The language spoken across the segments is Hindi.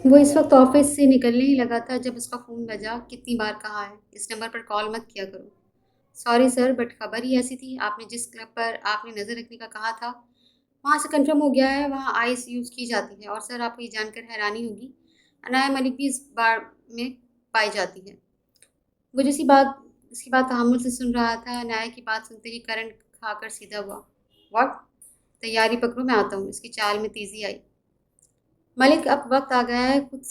वो इस वक्त ऑफिस से निकलने ही लगा था जब उसका फ़ोन बजा। कितनी बार कहा है इस नंबर पर कॉल मत किया करो। सॉरी सर, बट खबर ही ऐसी थी। आपने जिस क्लब पर आपने नज़र रखने का कहा था वहाँ से कंफर्म हो गया है, वहाँ आइस यूज़ की जाती है। और सर, आपको ये जानकर हैरानी होगी, अनाया मलिक भी इस बार में पाई जाती है। वो जिसी बात इसकी बात तहम्मुल से सुन रहा था, अनाया की बात सुनते ही करंट खाकर सीधा हुआ। व्हाट? तैयारी पकड़ो, मैं आता हूँ। इसकी चाल में तेज़ी आई। मलिक, अब वक्त आ गया है। खुद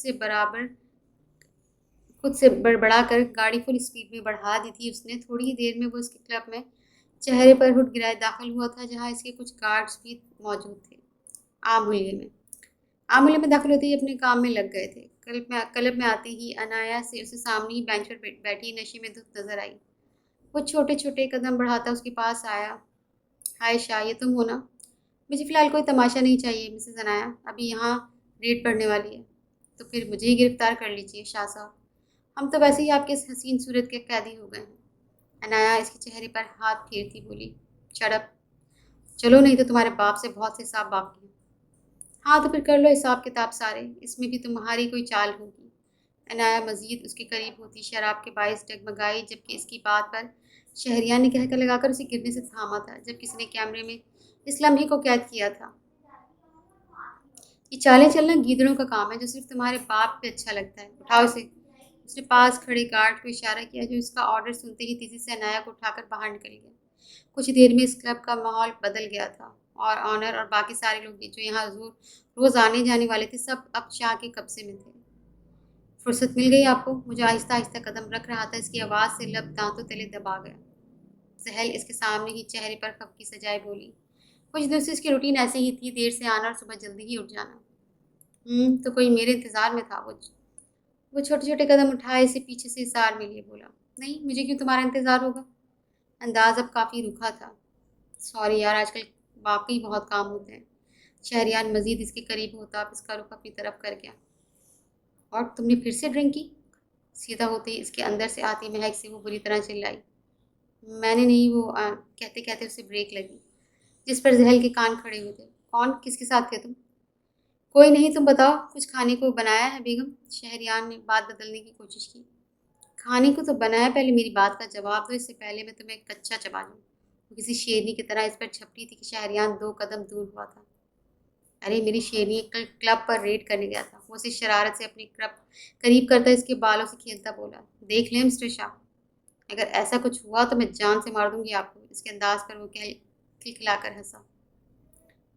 से बड़बड़ा कर गाड़ी फुल स्पीड में बढ़ा दी थी उसने। थोड़ी ही देर में वो इसके क्लब में चेहरे पर हुड गिराए दाखिल हुआ था, जहाँ इसके कुछ गार्ड्स भी मौजूद थे। आम हुलिये में दाखिल होते ही अपने काम में लग गए थे। क्लब में आते ही अनाया से उसे सामने ही बेंच पर बैठी नशे में धुत नजर आई। वो छोटे छोटे कदम बढ़ाता उसके पास आया। हाय शाह, ये तुम हो ना? मुझे फ़िलहाल कोई तमाशा नहीं चाहिए मिसेज़ अनाया, अभी यहाँ रेड पड़ने वाली है। तो फिर मुझे ही गिरफ्तार कर लीजिए शाह साहब। हम तो वैसे ही आपके इस हसीन सूरत के कैदी हो गए हैं। अनाया इसके चेहरे पर हाथ फेरती बोली, शट चलो, नहीं तो तुम्हारे बाप से बहुत से हिसाब बाकी हैं। हाँ, तो फिर कर लो हिसाब किताब सारे, इसमें भी तुम्हारी कोई चाल होगी। अनाया मजीद उसके करीब होती शराब के बाइस डगमगाई, जबकि इसकी बात पर शहरियार ने कहकर लगाकर उसे गिरने से थामा था जब किसी ने कैमरे में इस लम्हे को कैद किया था। ये चालें चलना गीदड़ों का काम है, जो सिर्फ तुम्हारे बाप पे अच्छा लगता है। उठाओ इसे। उसने पास खड़े गार्ड को इशारा किया, जो इसका ऑर्डर सुनते ही तेजी से अनाया को उठाकर बाहर निकल गया। कुछ देर में इस क्लब का माहौल बदल गया था, और ऑनर और बाकी सारे लोग जो यहाँ रोज आने जाने वाले थे, सब अब शाह के कब्जे में थे। फुर्सत मिल गई आपको? मुझे आहिस्ता आहिस्ता कदम रख रहा था, इसकी आवाज़ से लब दांतों तले दबा गया। जहल इसके सामने ही चेहरे पर खप की सजाए बोली। कुछ दिनों से इसकी रूटीन ऐसे ही थी, देर से आना और सुबह जल्दी ही उठ जाना। तो कोई मेरे इंतज़ार में था। वो छोटे छोटे कदम उठाए, इसे पीछे से इशार में लिए बोला, नहीं, मुझे क्यों तुम्हारा इंतज़ार होगा? अंदाज अब काफ़ी रूखा था। सॉरी यार, आजकल वाकई बहुत काम होते हैं। शहरियार मजीद इसके करीब होता, अब इसका रुख अपनी तरफ कर गया। और तुमने फिर से ड्रिंक की? सीधा होते ही इसके अंदर से आती महक से वो बुरी तरह चिल्लाई। मैंने नहीं, वो कहते कहते उसे ब्रेक लगी, जिस पर जहल के कान खड़े हुए थे। कौन? किसके साथ थे तुम? कोई नहीं, तुम बताओ, कुछ खाने को बनाया है बेगम? शहरियार ने बात बदलने की कोशिश की। खाने को तो बनाया, पहले मेरी बात का जवाब दो, इससे पहले मैं तुम्हें कच्चा चबा दूँ। वो किसी शेरनी की तरह इस पर झपटी थी कि शहरियार दो कदम दूर हुआ था। अरे, मेरी शेरनी कल क्लब पर रेड करने गया था। वो उसे शरारत से अपनी क्लब करीब करता इसके बालों से खेलता बोला, देख लें मिस्टर शाह, अगर ऐसा कुछ हुआ तो मैं जान से मार दूंगी आपको। इसके अंदाज पर वो कह खिलखिलाकर हंसा।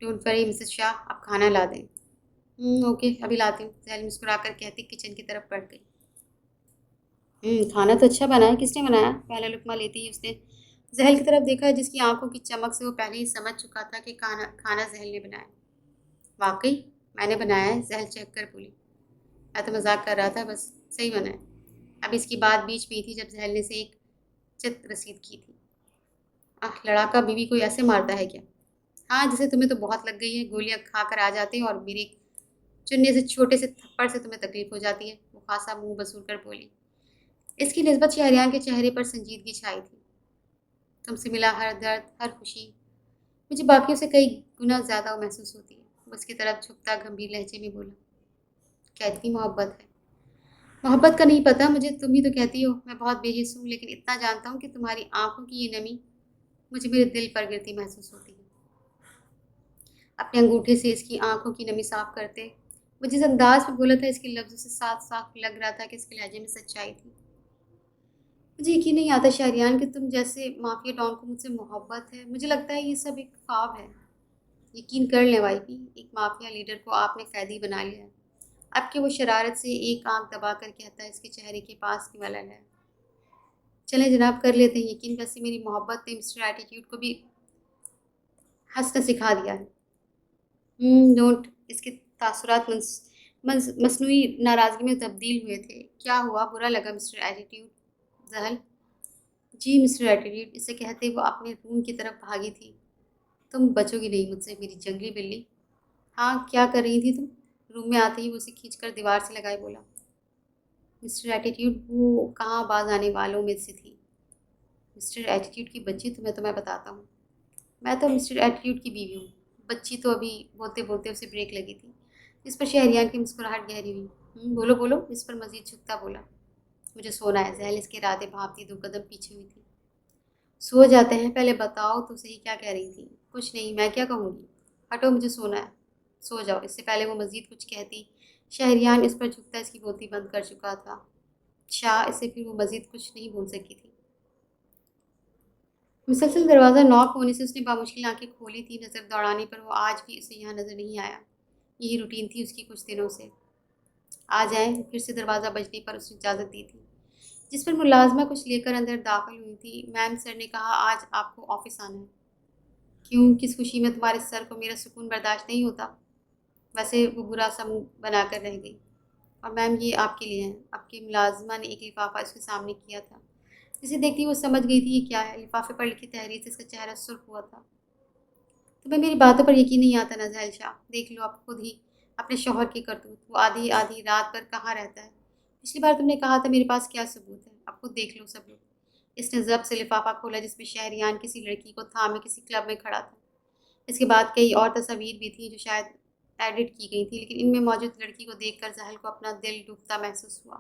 डोंट वरी मिसेस शाह, आप खाना ला दें। ओके, अभी लाती हूँ, जहल मुस्कुराकर कहती किचन की तरफ बढ़ गई। खाना तो अच्छा बना है, किसने बनाया? पहला लुकमा लेते ही उसने जहल की तरफ देखा, जिसकी आंखों की चमक से वो पहले ही समझ चुका था कि खाना खाना जहल ने बनाया। वाकई मैंने बनाया है, जहल चेक कर बोली। मैं तो मजाक कर रहा था बस, सही बना है। अब इसकी बात बीच में ही थी जब जहल ने से एक चित रसीद की थी। आह, लड़ाका बीवी को ऐसे मारता है क्या? हाँ, जैसे तुम्हें तो बहुत लग गई है, गोलियां खाकर आ जाते हैं और मेरे चुन्ने से छोटे से थप्पड़ से तुम्हें तकलीफ हो जाती है। वो खासा मुंह बसूर कर बोली। इसकी निस्बत शहरियार के चेहरे पर संजीदगी छाई थी। तुमसे मिला हर दर्द, हर खुशी मुझे बाकियों से कई गुना ज्यादा महसूस होती है। वो उसकी तरफ झुकता गंभीर लहजे में बोला, कहती मोहब्बत है। मोहब्बत का नहीं पता मुझे, तुम ही तो कहती हो। मैं बहुत बेहिस हूँ, लेकिन इतना जानता हूँ कि तुम्हारी आंखों की ये नमी मुझे मेरे दिल पर गिरती महसूस होती है। अपने अंगूठे से इसकी आंखों की नमी साफ करते वो जिस अंदाज में बोला था, इसके लफ्जों से साफ साफ लग रहा था कि इसके लहजे में सच्चाई थी। मुझे यकीन नहीं आता शहरियान कि तुम जैसे माफिया डॉन को मुझसे मोहब्बत है। मुझे लगता है ये सब एक ख्वाब है। यकीन कर लें वाइफी, एक माफिया लीडर को आपने कैदी बना लिया है। अब कि वो शरारत से एक आंख दबा कर कहता है, इसके चेहरे के पास की मलल है। चलें जनाब, कर लेते हैं यकीन। वैसे मेरी मोहब्बत ने मिस्टर एटीट्यूड को भी हंसना सिखा दिया है। डोंट। इसके तासुरात मसनूई नाराज़गी में तब्दील हुए थे। क्या हुआ, बुरा लगा मिस्टर एटीट्यूड? जहल, जी मिस्टर एटीट्यूड, इसे कहते वो अपने रूम की तरफ भागी थी। तुम बचोगी नहीं मुझसे मेरी जंगली बिल्ली। हाँ, क्या कर रही थी तुम? रूम में आते ही वो उसे खींचकर दीवार से लगाए बोला। मिस्टर एटीट्यूड, वो कहाँ बाज आने वालों में से थी। मिस्टर एटीट्यूड की बच्ची, तुम्हें तो मैं बताता हूँ। मैं तो मिस्टर एटीट्यूड की बीवी हूँ। बच्ची तो अभी बोलते बोलते उसे ब्रेक लगी थी। इस पर शहरियार की मुस्कुराहट गहरी हुई। बोलो बोलो, इस पर मजीद झुकता बोला। मुझे सोना है। जहल इसके इरादे भांपती 2 कदम पीछे हुई थी। सो जाते हैं, पहले बताओ तो सही क्या कह रही थी। कुछ नहीं, मैं क्या कहूँगी। हटो, मुझे सोना है। सो जाओ। इससे पहले वो मजीद कुछ कहती, शहरियान इस पर झुकता इसकी बोलती बंद कर चुका था। शाह इससे फिर वो मजीद कुछ नहीं बोल सकी थी। मुसलसल दरवाज़ा नॉक होने से उसने बामुश्किल आंखें खोली थी। नज़र दौड़ाने पर वो आज भी उसे यहाँ नज़र नहीं आया। यही रूटीन थी उसकी कुछ दिनों से। आ जाएं। फिर से दरवाज़ा बजने पर उसने इजाज़त दी थी, जिस पर मुलाजमा कुछ लेकर अंदर दाखिल हुई थी। मैम, सर ने कहा आज आपको ऑफिस आना है। क्यों, किस खुशी में तुम्हारे सर को मेरा सुकून बर्दाश्त नहीं होता। वैसे वो बुरा सा मुंह बनाकर रह गई। और मैम, ये आपके लिए है। आपके मुलाजमा ने एक लिफाफा उसके सामने किया था। जिसे देखती वो समझ गई थी ये क्या है। लिफाफे पर लिखी तहरीर से इसका चेहरा सुर्ख हुआ था। तुम्हें मेरी बातों पर यकीन नहीं आता ना जहल शाह। देख लो आप खुद ही अपने शौहर की करतूत। वो आधी आधी रात पर कहाँ रहता है। पिछली बार तुमने कहा था मेरे पास क्या सबूत है। अब खुद देख लो सब लोग। इसने जब्त से लिफाफा खोला जिसमें शहरियान किसी लड़की को थामे किसी क्लब में खड़ा था। इसके बाद कई और तस्वीर भी थी जो शायद एडिट की गई थी, लेकिन इनमें मौजूद लड़की को देखकर जहल को अपना दिल डूबता महसूस हुआ।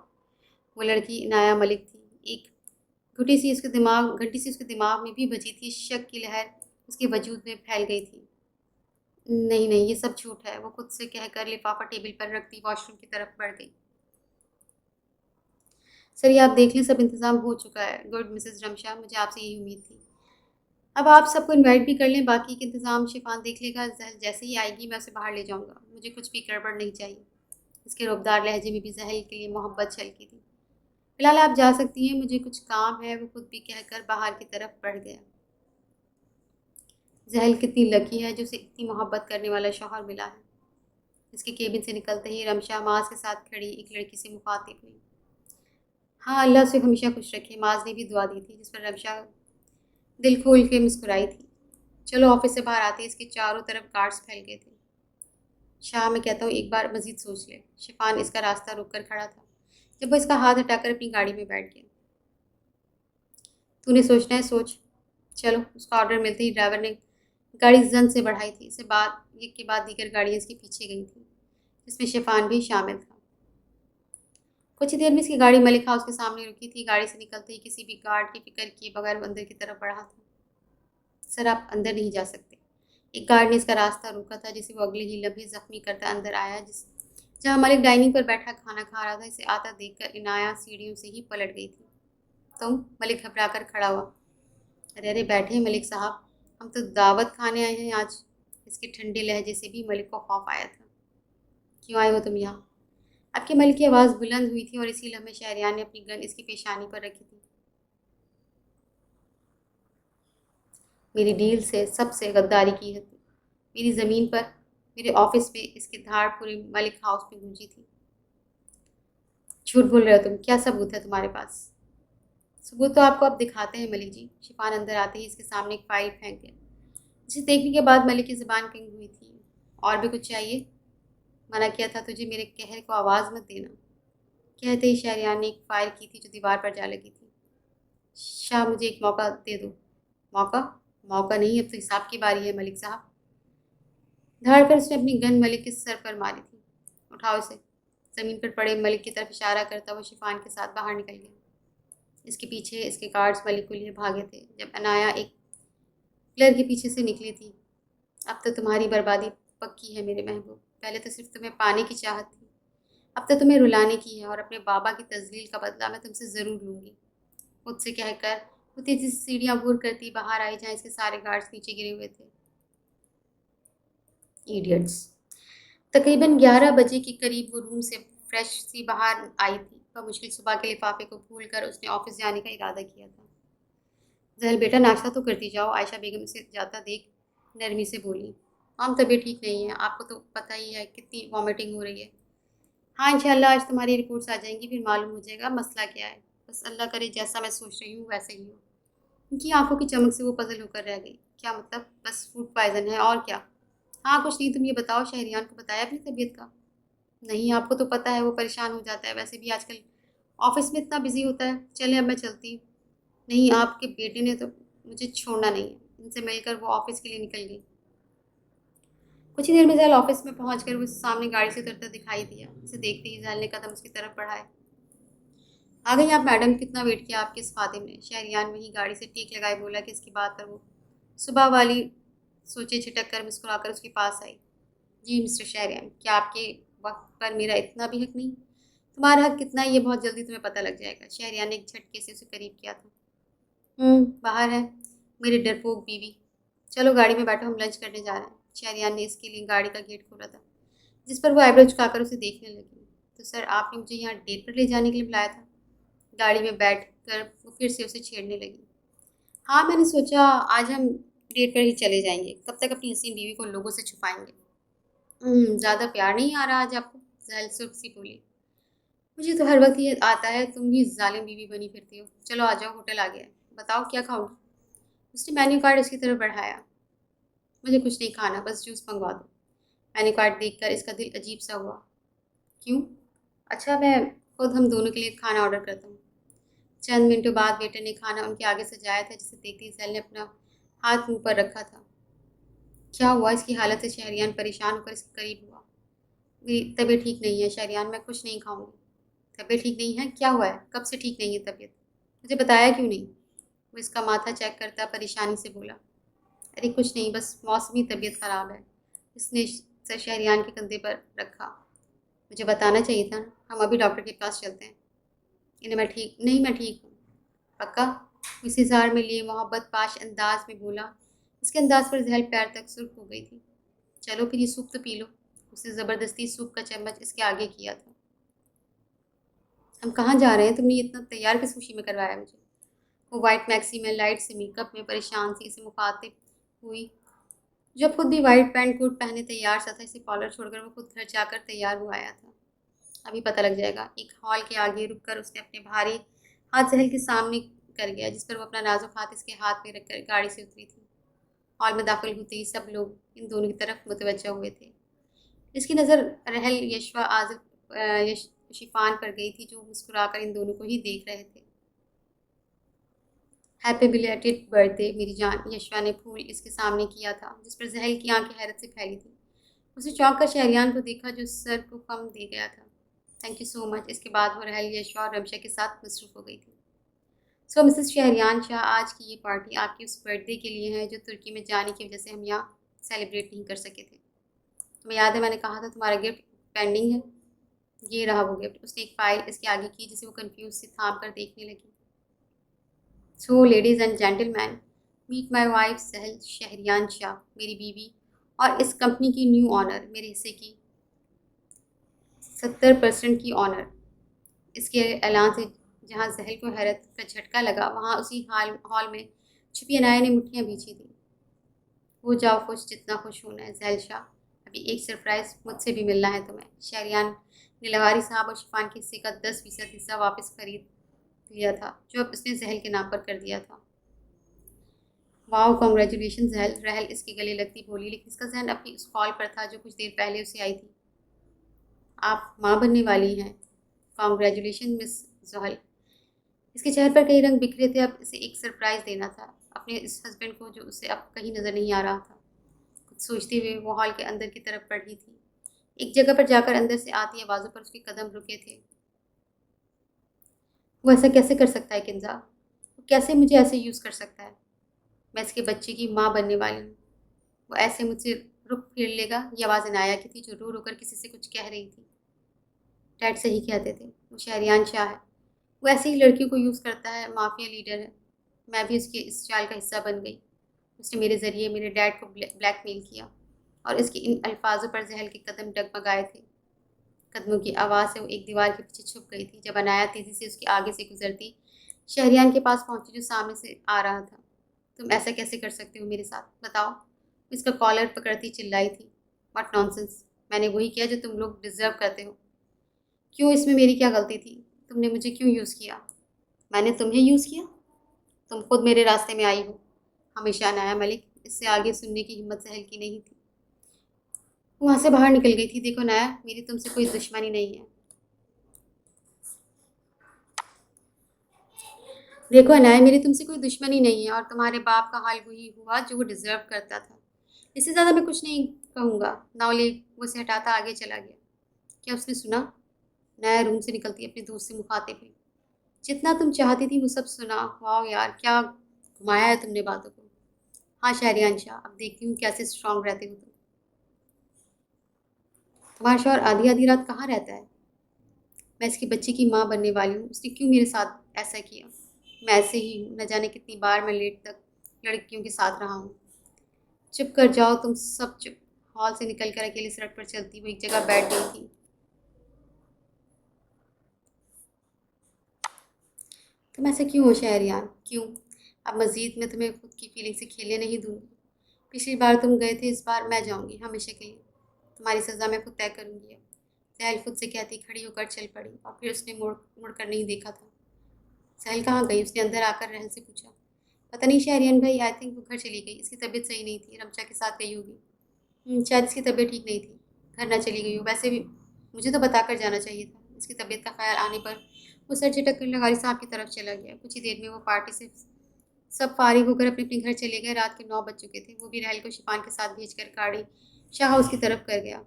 वो लड़की इनाया मलिक थी। एक घंटी सी उसके दिमाग में भी बजी थी। शक की लहर उसके वजूद में फैल गई थी। नहीं नहीं, ये सब झूठ है, वो खुद से कहकर लिफाफा टेबल पर रखती वॉशरूम की तरफ बढ़ गई। सर, ये आप देख लें, सब इंतज़ाम हो चुका है। गुड मिसेस रमशा, मुझे आपसे यही उम्मीद थी। अब आप सबको इनवाइट भी कर लें, बाकी के इंतज़ाम शिफान देख लेगा। जहल जैसे ही आएगी मैं उसे बाहर ले जाऊंगा। मुझे कुछ भी गड़बड़ नहीं चाहिए। इसके रुखदार लहजे में भी जहल के लिए मोहब्बत छलकी थी। फिलहाल आप जा सकती हैं, मुझे कुछ काम है। वो खुद भी कहकर बाहर की तरफ बढ़ गया। जहल कितनी लकी है जो उसे इतनी मोहब्बत करने वाला शौहर मिला है। इसके केबिन से निकलते ही रमशा माज के साथ खड़ी एक लड़की से मुखातिब हुई। हाँ, अल्लाह से हमेशा खुश रखे। माज ने भी दुआ दी थी, जिस पर रमशा दिल खोल के मुस्कुराई थी। चलो ऑफिस से बाहर आते ही इसके चारों तरफ गार्ड्स फैल गए थे। शाह, मैं कहता हूँ एक बार मजीद सोच ले। शिफान इसका रास्ता रोक कर खड़ा था जब वो इसका हाथ हटाकर अपनी गाड़ी में बैठ गया। तूने सोचना है, सोच। चलो। उसका ऑर्डर मिलते ही ड्राइवर ने गाड़ी जन से बढ़ाई थी। इससे बाद एक के बाद दीगर गाड़ियाँ इसके पीछे गई थी, जिसमें शिफान भी शामिल था। कुछ ही देर में इसकी गाड़ी मलिक हाउस के सामने रुकी थी। गाड़ी से निकलते ही किसी भी गार्ड की फिक्र किए बगैर वो अंदर की तरफ बढ़ा था। सर, आप अंदर नहीं जा सकते। एक गार्ड ने इसका रास्ता रोका था, जिसे वो अगले ही लम्हे जख्मी करता अंदर आया। जहाँ मलिक डाइनिंग पर बैठा खाना खा रहा था। इसे आता देखकर इनाया सीढ़ियों से ही पलट गई थी। तुम? मलिक घबरा कर खड़ा हुआ। अरे अरे, बैठे मलिक साहब, हम तो दावत खाने आए हैं आज। इसके ठंडे लहजे से भी मलिक को खौफ आया था। क्यों आए हो तुम यहाँ? आपके मलिक की आवाज़ बुलंद हुई थी और इसी लम्हे शहरियार ने अपनी गन इसकी पेशानी पर रखी थी। मेरी डील से सबसे गद्दारी की है। मेरी ज़मीन पर, मेरे ऑफिस में इसकी धाड़ पूरे मलिक हाउस में गूंजी थी। झूठ बोल रहे हो तुम। क्या सबूत है तुम्हारे पास? सबूत तो आपको अब दिखाते हैं मलिक जी। शिफान अंदर आते ही इसके सामने एक फाइल फेंक दिया, जिसे देखने के बाद मलिक की ज़ुबान कहीं हुई थी। और भी कुछ चाहिए? मना किया था तुझे मेरे कहर को आवाज़ मत देना। कहते ही शहरियार ने एक फाइल की थी जो दीवार पर जा लगी थी। शाह, मुझे एक मौका दे दो। मौका? मौका नहीं, अब तो हिसाब की बारी है मलिक साहब। धड़ कर उसने अपनी गन मलिक के सर पर मारी थी। उठाओ इसे। ज़मीन पर पड़े मलिक की तरफ इशारा करता हुआ शिफान के साथ बाहर निकल गया। इसके पीछे इसके गार्ड्स मलिक को लिए भागे थे। जब अनाया एक पिलर के पीछे से निकली थी। अब तो तुम्हारी बर्बादी पक्की है मेरे महबूब। पहले तो सिर्फ तुम्हें पाने की चाहत थी, अब तो तुम्हें रुलाने की है। और अपने बाबा की तजलील का बदला मैं तुमसे ज़रूर लूँगी। मुझसे कहकर वो तेजी से सीढ़ियाँ अबूर करती बाहर आई, जहाँ इसके सारे गार्ड्स नीचे गिरे हुए थे। इडियट्स। तकरीबन 11 बजे के करीब वो रूम से फ्रेश सी बाहर आई थी। वह मुश्किल सुबह के लिफाफे को भूल कर उसने ऑफिस जाने का इरादा किया था। जहल बेटा, नाश्ता तो करती जाओ। आयशा बेगम उसे जाता देख नरमी से बोली। हम तबीयत ठीक नहीं है, आपको तो पता ही है कितनी वॉमिटिंग हो रही है। हाँ, इंशाल्लाह आज तुम्हारी रिपोर्ट्स आ जाएंगी, फिर मालूम हो जाएगा मसला क्या है। बस अल्लाह करे जैसा मैं सोच रही हूँ वैसे ही हो। उनकी आंखों की चमक से वो पजल होकर रह गई। क्या मतलब? बस फूड पॉइजन है और क्या? हाँ, कुछ नहीं। तुम ये बताओ, शहरियार को बताया अपनी तबीयत का? नहीं, आपको तो पता है वो परेशान हो जाता है। वैसे भी आजकल ऑफिस में इतना बिजी होता है। चले, अब मैं चलती हूँ। नहीं, आपके बेटे ने तो मुझे छोड़ना नहीं है। इनसे मिलकर वो ऑफिस के लिए निकल गई। कुछ ही देर में जहल ऑफिस में पहुंच कर वो उसे सामने गाड़ी से उतरता दिखाई दिया। उसे देखते ही जहल ने कदम उसकी तरफ बढ़ाए। आ गई आप मैडम, कितना वेट किया आपके इस खादिम ने। शहरियार वही गाड़ी से टेक लगाए बोला कि इसकी बात पर वो सुबह वाली सोचे छिटक कर मुस्कुराकर उसके पास आई। जी मिस्टर शहरियार, क्या आपके वक्त पर मेरा इतना भी हक नहीं? तुम्हारा हक कितना है ये बहुत जल्दी तुम्हें पता लग जाएगा। शहरियार ने एक झटके से उसे करीब किया था। बाहर है मेरी डरपोक बीवी। चलो गाड़ी में बैठो, हम लंच करने जा रहे हैं। शहरियार ने इसके लिए गाड़ी का गेट खोला था, जिस पर वो आईब्रो झुकाकर उसे देखने लगी। तो सर, आपने मुझे यहाँ डेट पर ले जाने के लिए बुलाया था? गाड़ी में बैठ कर वो फिर से उसे छेड़ने लगी। हाँ, मैंने सोचा आज हम डेट पर ही चले जाएंगे। कब तक अपनी हसीन बीवी को लोगों से छुपाएंगे? ज़्यादा प्यार नहीं आ रहा आज आपको? जहल सुर्ख सी बोली। मुझे तो हर वक्त ये आता है, तुम ही जालिम बीवी बनी फिरती हो। चलो आ जाओ, होटल आ गया है। बताओ क्या खाओगी? उसने मेन्यू कार्ड उसकी तरफ बढ़ाया। मुझे कुछ नहीं खाना, बस जूस मंगवा दो। मेन्यू कार्ड देखकर इसका दिल अजीब सा हुआ। क्यों? अच्छा, मैं खुद हम दोनों के लिए खाना ऑर्डर करता हूँ। चंद मिनटों बाद वेटर ने खाना उनके आगे सजाया था, जिसे देखते ही जहल ने अपना हाथ मुंह पर रखा था। क्या हुआ? इसकी हालत से शहरियान परेशान होकर इसके करीब हुआ। मेरी तबीयत ठीक नहीं है शहरियान, मैं कुछ नहीं खाऊंगी। तबीयत ठीक नहीं है? क्या हुआ है? कब से ठीक नहीं है तबीयत? मुझे बताया क्यों नहीं? वो इसका माथा चेक करता परेशानी से बोला। अरे कुछ नहीं, बस मौसमी तबीयत ख़राब है। इसने सर शहरियान के कंधे पर रखा। मुझे बताना चाहिए था ना, हम अभी डॉक्टर के पास चलते हैं। इन्हें मैं ठीक नहीं, मैं ठीक हूँ। पक्का? इस इज़हार में लिए मोहब्बत पाश अंदाज में बोला। इसके अंदाज पर जहल पैर तक सुर्ख हो गई थी। चलो फिर ये सूप तो पी लो। उसने ज़बरदस्ती सूप का चम्मच इसके आगे किया था। हम कहाँ जा रहे हैं? तुमने इतना तैयार किस खुशी में करवाया मुझे? वो वाइट मैक्सी में लाइट से मेकअप में परेशान सी इसे मुखातिब हुई। जब खुद भी वाइट पैंट कोट पहने तैयार सा था, इसे कॉलर छोड़कर वो खुद घर जाकर तैयार हुआ आया था। अभी पता लग जाएगा। एक हॉल के आगे रुककर उसने अपने भारी हाथ जहल के सामने कर गया, जिस पर वो अपना नाजुक हाथ इसके हाथ में रखकर गाड़ी से उतरी थी। हॉल में दाखिल होते ही सब लोग इन दोनों की तरफ मुतवज्जह हुए थे। इसकी नज़र रहल यशवा आज़िफ शिफान पर गई थी, जो मुस्कुराकर इन दोनों को ही देख रहे थे। हैप्पी बिलेटेड बर्थडे मेरी जान, यशवा ने फूल इसके सामने किया था, जिस पर जहल की आंखें हैरत से फैली थी। उसने चौंक कर शहरियान को देखा, जो सर को कम दे गया था। Thank you so much. इसके बाद वो रहल यशवा और रमशा के साथ मसरूफ़ हो गई थी। सो मिसेस शहरियान शाह, आज की ये पार्टी आपकी उस बर्थडे के लिए है जो तुर्की में जाने की वजह से हम यहाँ सेलिब्रेट नहीं कर सके थे। तुम्हें याद है मैंने कहा था तुम्हारा गिफ्ट पेंडिंग है? ये रहा वो गिफ्ट। उसने एक फ़ाइल इसके आगे की, जिसे वो कंफ्यूज से थाम कर देखने लगी। So ladies and gentleman, meet my wife Sahal Shahriyan Shah, मेरी बीवी और इस कंपनी की न्यू ऑनर, मेरे हिस्से की 70% की ऑनर। इसके ऐलान से जहाँ जहल को हैरत का झटका लगा, वहाँ उसी हॉल में छुपी अनाया ने मुट्ठियाँ भींची थी। हो जाओ खुश, जितना खुश होना है जहल शाह। अभी एक सरप्राइज़ मुझसे भी मिलना है तुम्हें। शहरियान ने लवारी साहब और शिफान के हिस्से का 10% हिस्सा वापस खरीद लिया था, जो अब उसने जहल के नाम पर कर दिया था। वाह, कॉन्ग्रेचुलेशन जहल, रहल इसके गले लगती बोली, लेकिन इसका जहन अपनी उस कॉल पर था जो कुछ देर पहले उसे आई थी। आप माँ बनने वाली हैं। कॉन्ग्रेचुलेशन मिस जहल। इसके चेहरे पर कई रंग बिखरे थे। अब इसे एक सरप्राइज़ देना था अपने इस हस्बैंड को, जो उसे अब कहीं नज़र नहीं आ रहा था। कुछ सोचते हुए वो हॉल के अंदर की तरफ बढ़ी थी। एक जगह पर जाकर अंदर से आती आवाज़ों पर उसके कदम रुके थे। वो ऐसा कैसे कर सकता है किंजा? वो कैसे मुझे ऐसे यूज़ कर सकता है? मैं इसके बच्चे की माँ बनने वाली हूँ। वो ऐसे मुझसे रुख फेर लेगा? ये आवाज़ अनाया की थी, जो रो रो कर किसी से कुछ कह रही थी। डैड सही कहते थे, वो शहरियान शाह है। वो ऐसे ही लड़कियों को यूज़ करता है, माफिया लीडर है। मैं भी उसके इस चाल का हिस्सा बन गई। उसने मेरे ज़रिए मेरे डैड को ब्लैकमेल किया। और इसके इन अल्फाजों पर जहल के कदम डगमगाए थे। कदमों की आवाज़ से वो एक दीवार के पीछे छुप गई थी। जब अनाया तेज़ी से उसके आगे से गुजरती शहरियान के पास पहुंची, जो सामने से आ रहा था। तुम ऐसा कैसे कर सकते हो मेरे साथ? बताओ। इसका कॉलर पकड़ती चिल्लाई थी। What nonsense! मैंने वही किया जो तुम लोग डिज़र्व करते हो। क्यों? इसमें मेरी क्या गलती थी? तुमने मुझे क्यों यूज़ किया? मैंने तुम्हें यूज़ किया? तुम खुद मेरे रास्ते में आई हो। हमेशा अनाया मलिक। इससे आगे सुनने की हिम्मत सहल की नहीं थी। वहाँ से बाहर निकल गई थी। देखो नाया, मेरी तुमसे कोई दुश्मनी नहीं है। देखो अनाया, मेरी तुमसे कोई दुश्मनी नहीं है, और तुम्हारे बाप का हाल वही हुआ जो वो डिज़र्व करता था। इससे ज़्यादा मैं कुछ नहीं कहूँगा। नावले वो उसे हटाता आगे चला गया। क्या उसने सुना? नया रूम से निकलती अपने दोस्त से मुखातिब हुई। जितना तुम चाहती थी वो सब सुना। वाह यार, क्या घुमाया है तुमने बातों को। हाँ शहरियान शाह, अब देखती हूँ कैसे स्ट्रांग रहते हो तुम। तुम्हारा शौहर आधी आधी रात कहाँ रहता है? मैं इसके बच्चे की माँ बनने वाली हूँ, उसने क्यों मेरे साथ ऐसा किया? मैं ऐसे ही हूँ, न जाने कितनी बार मैं लेट तक लड़कियों के साथ रहा हूँ। चुप कर जाओ तुम सब, चुप। हॉल से निकल कर अकेली सड़क पर चलती वो एक जगह बैठ गई थी। तुम ऐसे क्यों हो शहरियार, क्यों? अब मज़ीद मैं तुम्हें खुद की फीलिंग से खेलने नहीं दूंगी। पिछली बार तुम गए थे, इस बार मैं जाऊंगी हमेशा के लिए। तुम्हारी सज़ा मैं खुद तय करूंगी अब। सहल खुद से कहती खड़ी होकर चल पड़ी और फिर उसने मुड़ कर नहीं देखा था। सहल कहाँ गई? उसने अंदर आकर रहल से पूछा। पता नहीं शहरियान भाई, आई थिंक वो घर चली गई। इसकी तबीयत सही नहीं थी, रमचा के साथ गई होगी। शायद इसकी तबीयत ठीक नहीं थी, घर ना चली गई हो। वैसे भी मुझे तो बता कर जाना चाहिए था। इसकी तबीयत का ख्याल आने पर वो सर झटक कर लगारी साहब की तरफ चला गया। कुछ ही देर में वो पार्टी से सब फारिग होकर अपने अपने घर चले गए। रात के 9 बज चुके थे। वो भी रहल को शिफान के साथ भेजकर गाड़ी शाह हाउस की तरफ कर गया।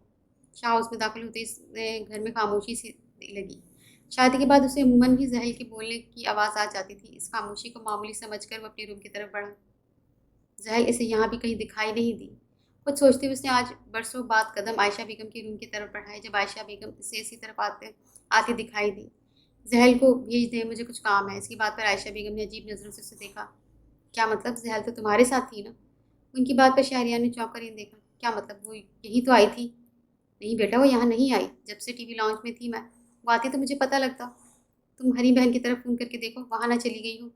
शाह हाउस में दाखिल होते इसने घर में खामोशी सी लगी। शादी के बाद उसे अमूमन भी जहल के बोलने की आवाज़ आ जाती थी। इस खामोशी को मामूली समझकर वो अपने रूम की तरफ बढ़ा। जहल इसे यहाँ भी कहीं दिखाई नहीं दी। कुछ सोचते हुए उसने आज बरसों बाद कदम आयशा बेगम के रूम की तरफ बढ़ाए। जब आयशा बेगम इसे इसी तरफ आती दिखाई दी। जहल को भेज दे, मुझे कुछ काम है। इसकी बात पर आयशा बेगम ने अजीब नज़रों से उसे देखा। क्या मतलब? जहल तो तुम्हारे साथ थी ना? उनकी बात पर शहरियार ने चौंक कर ही देखा। क्या मतलब? वो यहीं तो आई थी। नहीं बेटा, वो यहाँ नहीं आई। जब से टीवी लॉन्च में थी मैं, वो आती तो मुझे पता लगता। तुम हरी बहन की तरफ फ़ोन करके देखो, वहाँ ना चली गई हो।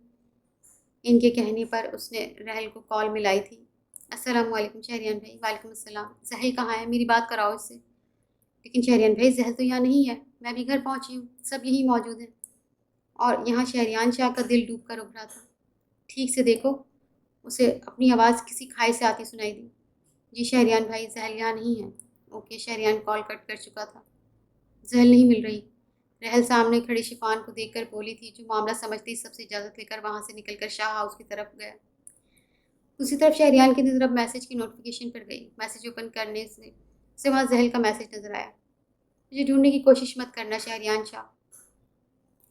इनके कहने पर उसने रहल को कॉल मिलाई थी। अस्सलाम वालेकुम शहरियान भाई। वालेकुम अस्सलाम। जहल कहाँ है? मेरी बात कराओ इससे। लेकिन शहरियान भाई, जहल तो यहाँ नहीं है। मैं भी घर पहुँची हूँ, सब यहीं मौजूद हैं। और यहाँ शहरियान शाह का दिल डूब कर उभरा था। ठीक से देखो। उसे अपनी आवाज़ किसी खाई से आती सुनाई दी। जी शहरियान भाई, जहल यहाँ नहीं है। ओके। शहरियान कॉल कट कर चुका था। जहल नहीं मिल रही। रहल सामने खड़ी शिफान को देखकर बोली थी, जो मामला समझती ही सबसे इजाज़त लेकर वहाँ से निकलकर शाह हाउस की तरफ गया। दूसरी तरफ शहरियार की नज़र अब मैसेज की नोटिफिकेशन पर गई। मैसेज ओपन करने से वहाँ जहल का मैसेज नज़र आया। मुझे ढूंढने की कोशिश मत करना शहरियान शाह,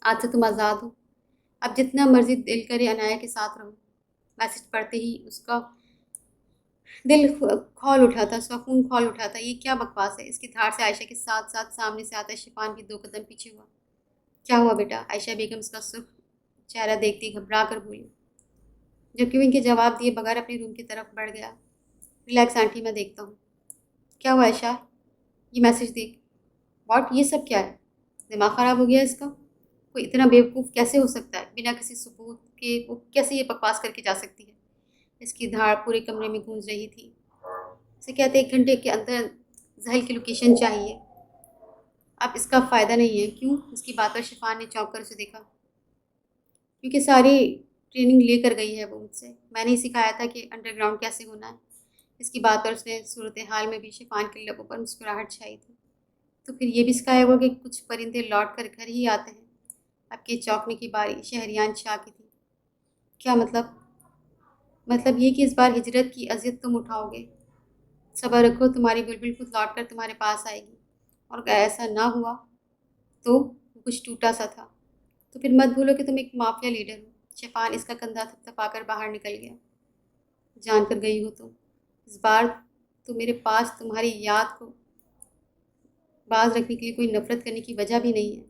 आज से तुम आज़ाद हो। अब जितना मर्जी दिल करे अनाया के साथ रहो। मैसेज पढ़ते ही उसका दिल खौल उठा था, उसका खून खौल उठा था। ये क्या बकवास है? इसकी धार से आयशा के साथ साथ सामने से आता शिफान भी 2 कदम पीछे हुआ। क्या हुआ बेटा? आयशा बेगम उसका सुर्ख चेहरा देखती घबरा कर बोली, जबकि वो इनके जवाब दिए बगैर अपने रूम की तरफ बढ़ गया। रिलैक्स आंटी, मैं देखता हूँ। क्या हुआ आयशा? ये मैसेज देख। व्हाट? ये सब क्या है? दिमाग ख़राब हो गया इसका? कोई इतना बेवकूफ़ कैसे हो सकता है? बिना किसी सबूत के वो कैसे ये बकवास करके जा सकती है? इसकी धाड़ पूरे कमरे में गूंज रही थी। इसे कहते 1 घंटे के अंदर जहल की लोकेशन चाहिए। अब इसका फ़ायदा नहीं है। क्यों? इसकी बात पर शिफान ने चौंक कर उसे देखा। क्योंकि सारी ट्रेनिंग लेकर गई है वो मुझसे। मैंने ही सिखाया था कि अंडरग्राउंड कैसे होना है। इसकी बात पर उसने सूरत हाल में भी शिफान के लबों पर मुस्कुराहट छाई थी। तो फिर ये भी सिखाया होगा कि कुछ परिंदे लौट कर घर ही आते हैं। आपके चौंकने की बारी शहरियान शाह की थी। क्या मतलब? मतलब ये कि इस बार हिजरत की अजियत तुम उठाओगे। सब्र रखो, तुम्हारी बुलबुल खुद लौट कर तुम्हारे पास आएगी। और अगर ऐसा ना हुआ तो कुछ टूटा सा था। तो फिर मत भूलो कि तुम एक माफिया लीडर हो। शिफान इसका कंधा थपथपाकर बाहर निकल गया। जान कर गई हो तुम। इस बार तो मेरे पास तुम्हारी याद को बाज रखने के लिए कोई नफरत करने की वजह भी नहीं है।